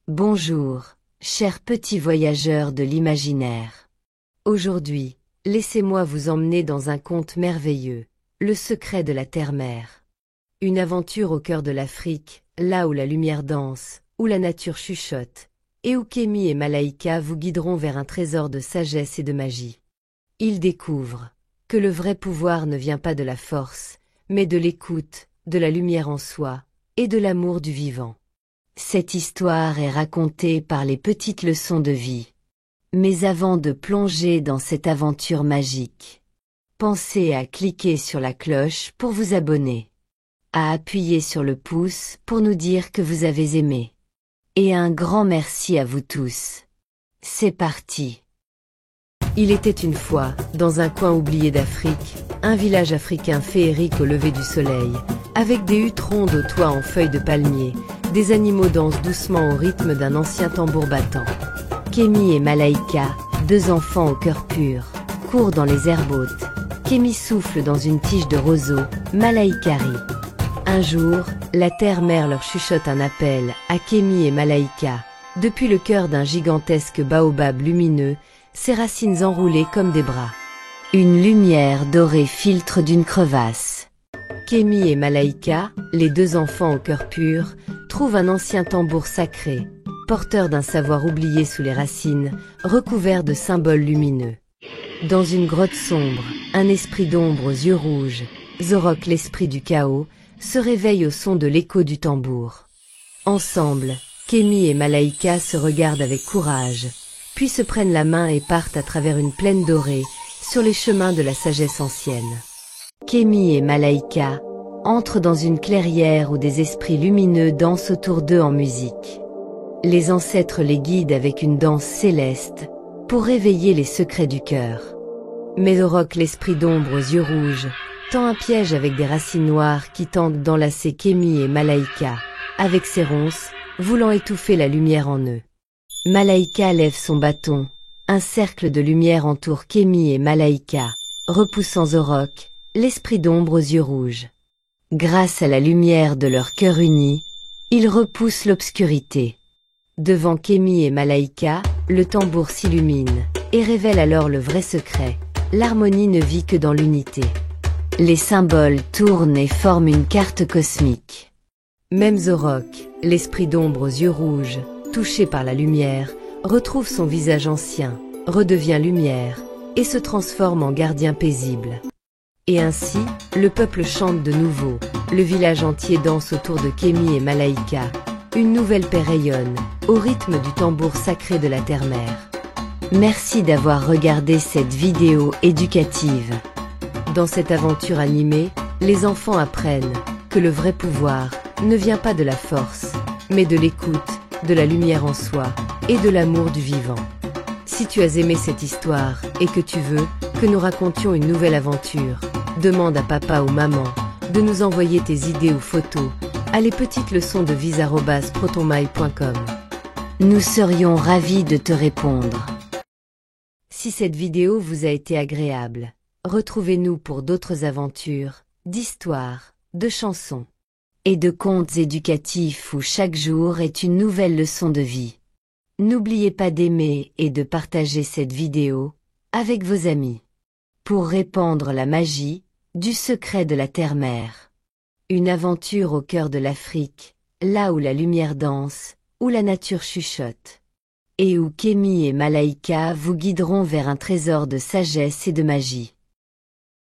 Bonjour, chers petits voyageurs de l'imaginaire. Aujourd'hui, laissez-moi vous emmener dans un conte merveilleux, le secret de la terre-mère. Une aventure au cœur de l'Afrique, là où la lumière danse, où la nature chuchote, et où Kémy et Malaïka vous guideront vers un trésor de sagesse et de magie. Ils découvrent que le vrai pouvoir ne vient pas de la force, mais de l'écoute, de la lumière en soi, et de l'amour du vivant. Cette histoire est racontée par les petites leçons de vie. Mais avant de plonger dans cette aventure magique, pensez à cliquer sur la cloche pour vous abonner, à appuyer sur le pouce pour nous dire que vous avez aimé. Et un grand merci à vous tous. C'est parti. Il était une fois, dans un coin oublié d'Afrique, un village africain féerique au lever du soleil, avec des huttes rondes aux toits en feuilles de palmier, des animaux dansent doucement au rythme d'un ancien tambour battant. Kémy et Malaïka, deux enfants au cœur pur, courent dans les herbes hautes. Kémy souffle dans une tige de roseau, Malaïka rit. Un jour, la terre-mère leur chuchote un appel à Kémy et Malaïka. Depuis le cœur d'un gigantesque baobab lumineux, ses racines enroulées comme des bras. Une lumière dorée filtre d'une crevasse. Kémy et Malaïka, les deux enfants au cœur pur, trouvent un ancien tambour sacré, porteur d'un savoir oublié sous les racines, recouvert de symboles lumineux. Dans une grotte sombre, un esprit d'ombre aux yeux rouges, Zorok l'esprit du chaos, se réveille au son de l'écho du tambour. Ensemble, Kémy et Malaïka se regardent avec courage, puis se prennent la main et partent à travers une plaine dorée, sur les chemins de la sagesse ancienne. Kémy et Malaïka entrent dans une clairière où des esprits lumineux dansent autour d'eux en musique. Les ancêtres les guident avec une danse céleste, pour réveiller les secrets du cœur. Mais Zorok l'esprit d'ombre aux yeux rouges, tend un piège avec des racines noires qui tentent d'enlacer Kémy et Malaïka, avec ses ronces, voulant étouffer la lumière en eux. Malaïka lève son bâton, un cercle de lumière entoure Kémy et Malaïka, repoussant Zorok, l'esprit d'ombre aux yeux rouges. Grâce à la lumière de leur cœur uni, ils repoussent l'obscurité. Devant Kémy et Malaïka, le tambour s'illumine, et révèle alors le vrai secret, l'harmonie ne vit que dans l'unité. Les symboles tournent et forment une carte cosmique. Même Zorok, l'esprit d'ombre aux yeux rouges, touché par la lumière, retrouve son visage ancien, redevient lumière, et se transforme en gardien paisible. Et ainsi, le peuple chante de nouveau, le village entier danse autour de Kémy et Malaïka, une nouvelle paix rayonne, au rythme du tambour sacré de la terre-mère. Merci d'avoir regardé cette vidéo éducative. Dans cette aventure animée, les enfants apprennent que le vrai pouvoir ne vient pas de la force, mais de l'écoute, de la lumière en soi et de l'amour du vivant. Si tu as aimé cette histoire et que tu veux que nous racontions une nouvelle aventure, demande à papa ou maman de nous envoyer tes idées ou photos à lespetitesleçonsdevie@protonmail.com. Nous serions ravis de te répondre. Si cette vidéo vous a été agréable, retrouvez-nous pour d'autres aventures, d'histoires, de chansons et de contes éducatifs où chaque jour est une nouvelle leçon de vie. N'oubliez pas d'aimer et de partager cette vidéo avec vos amis pour répandre la magie du secret de la terre-mère. Une aventure au cœur de l'Afrique, là où la lumière danse, où la nature chuchote, et où Kémy et Malaïka vous guideront vers un trésor de sagesse et de magie.